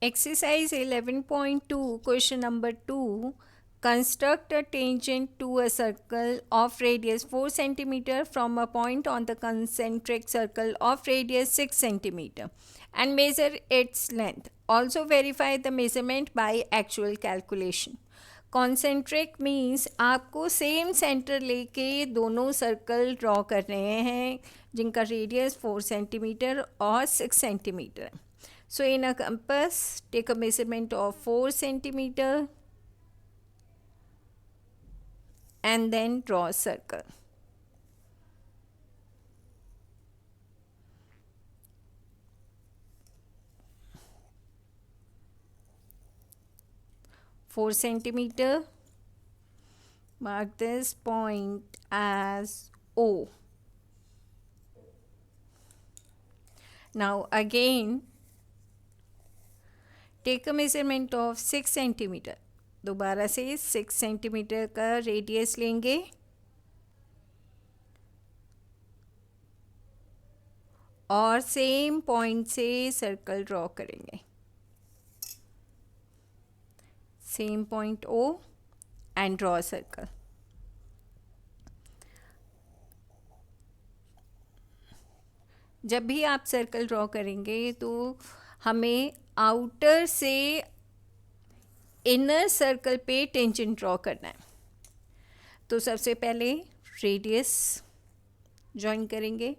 Exercise 11.2, question number 2. Construct a tangent to a circle of radius 4 cm from a point on the concentric circle of radius 6 cm and measure its length. Also verify the measurement by actual calculation. Concentric means आपको same centre लेके दोनों circle draw कर रहे हैं जिनका radius 4 centimetre और 6 centimetre. So in a compass, take a measurement of 4 centimeter and then draw a circle. Four centimeter. Mark this point as O. Now again, take a measurement of 6 centimeter. दोबारा से 6 centimetre का radius लेंगे और same point से circle draw करेंगे. Same point O and draw circle. जब भी आप सर्कल ड्रॉ करेंगे तो हमें आउटर से इनर सर्कल पे टेंजेंट ड्रॉ करना है. तो सबसे पहले रेडियस जॉइन करेंगे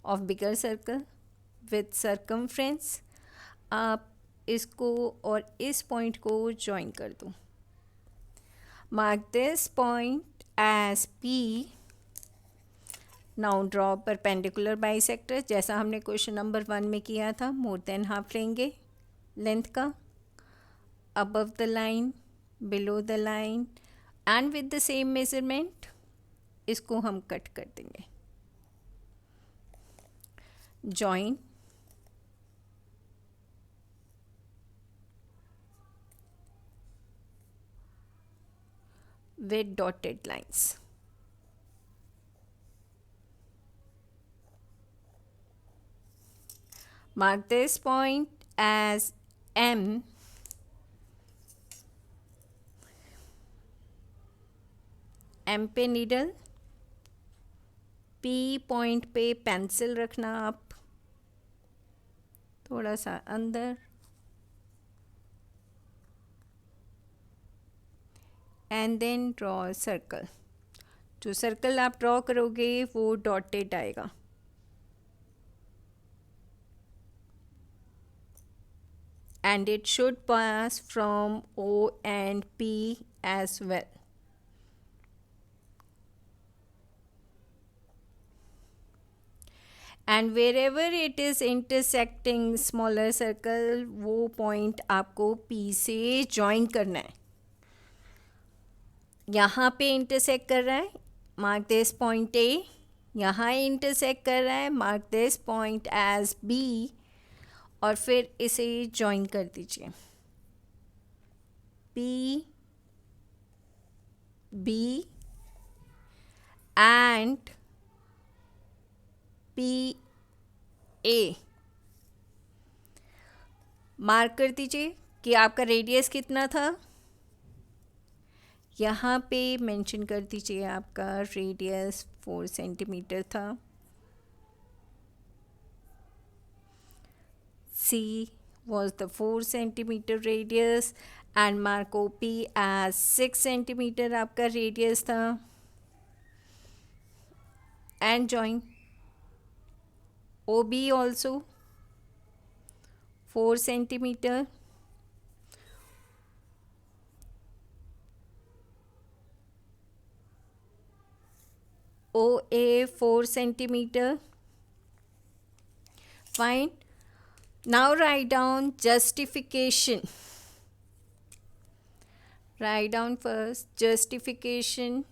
of bigger circle with circumference. आप इसको और इस पॉइंट को जॉइन कर दो. Mark this point as P. Now draw perpendicular bisector जैसा हमने क्वेश्चन नंबर 1 में किया था. मोर देन हाफ लेंगे लेंथ का. above the line, below the line and with the same measurement इसको हम कट कर देंगे. Join. With dotted lines. Mark this point as M. M पे नीडल. P पॉइंट पे पेंसिल रखना आप थोड़ा सा अंदर एंड देन ड्रॉ सर्कल. जो सर्कल आप ड्रॉ करोगे वो डॉटेड आएगा. And it should pass from O and P as well. And wherever it is intersecting smaller circle, वो point आपको P से join करना है. यहाँ पे intersect कर रहा है, mark this point A. यहाँ intersect कर रहा है, mark this point as B. और फिर इसे ज्वाइन कर दीजिए. P B and P A. Mark कर दीजिए कि आपका रेडियस कितना था. यहाँ पे मेंशन कर दीजिए आपका रेडियस 4 सेंटीमीटर था. C was the 4 centimeter radius and mark OP as 6 centimeter आपका radius था. And join OB also 4 centimeter. OA 4 centimeter. Fine. Now write down justification. Write down first justification.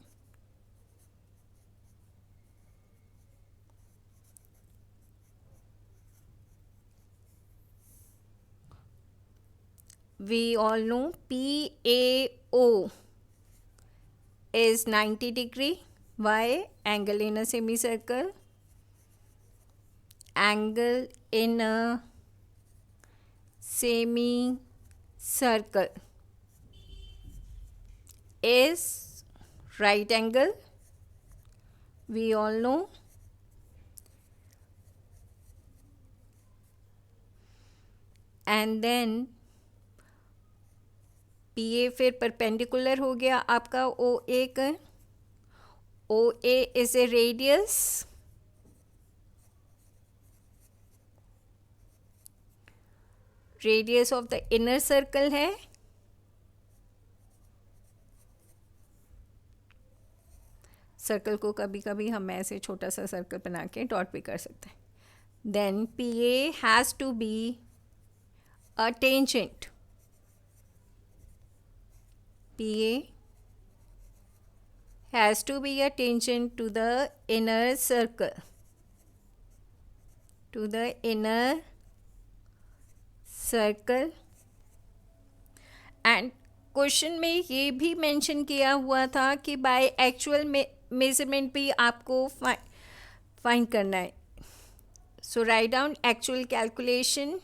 We all know PAO is 90 degree. Why? Angle in a semicircle. Angle in a semicircle is right angle, we all know. And then PA फिर perpendicular हो गया आपका OA का. OA is a radius of the inner circle है. Circle को कभी कभी हम ऐसे छोटा सा सर्कल बना के डॉट भी कर सकते हैं. Then PA has to be a tangent. PA has to be a tangent to the inner circle. To the inner circle. And question में ये भी मेंशन किया हुआ था कि बाय एक्चुअल मेजरमेंट भी आपको फाइंड करना है. So write down actual calculation.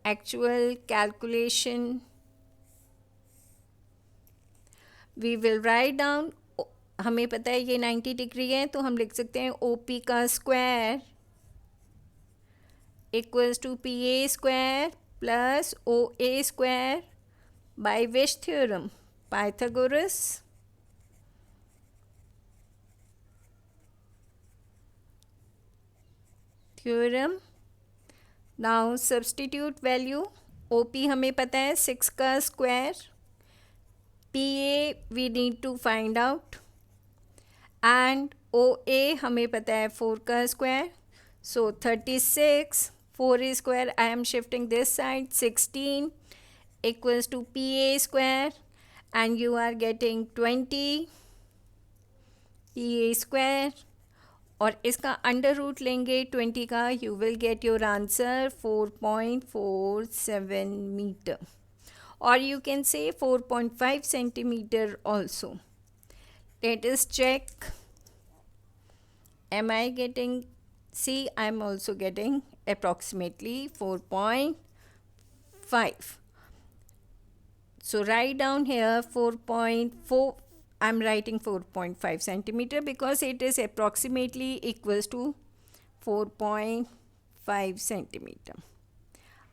Actual calculation, we will write down. हमें पता है ये 90 डिग्री है तो हम लिख सकते हैं OP का square equals to PA square plus OA square by which theorem? Pythagoras. Theorem. Now substitute value. OP हमें पता है 6 का square. PA we need to find out and OA हमें पता है 4 का square. So 36 4 square, I am shifting this side, 16 equals to PA square and you are getting 20 PA square. और इसका अंडर रूट लेंगे 20 का, you will get your answer 4.47 metre, और you can say 4.5 centimetre also. Let us check. Am I getting? See, I am also getting approximately 4.5. So write down here 4.4. I'm writing 4.5 centimeter because it is approximately equals to 4.5 centimeter.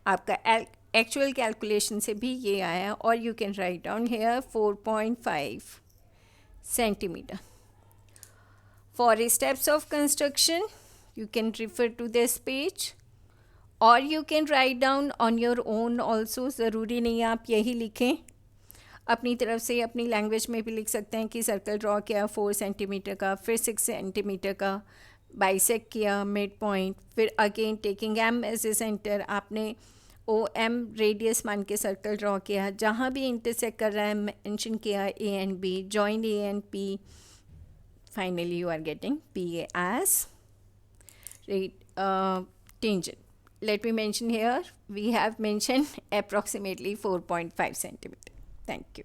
आपका actual calculation से भी ये आया, और you can write down here 4.5 centimeter. For steps of construction, you can refer to this page, or you can write down on your own also. ज़रूरी नहीं आप यही लिखें, अपनी तरफ से अपनी लैंग्वेज में भी लिख सकते हैं कि सर्कल ड्रॉ किया 4 सेंटीमीटर का, फिर 6 सेंटीमीटर का, बाइसेक्ट किया मिड पॉइंट, फिर again taking M as a centre आपने OM रेडियस मान के सर्कल ड्रॉ किया, जहाँ भी इंटरसेक्ट कर रहा है मेंशन किया A and B, join A and P. Finally you are getting PA as tangent. Let me mention here, we have mentioned approximately 4.5 centimeter. Thank you.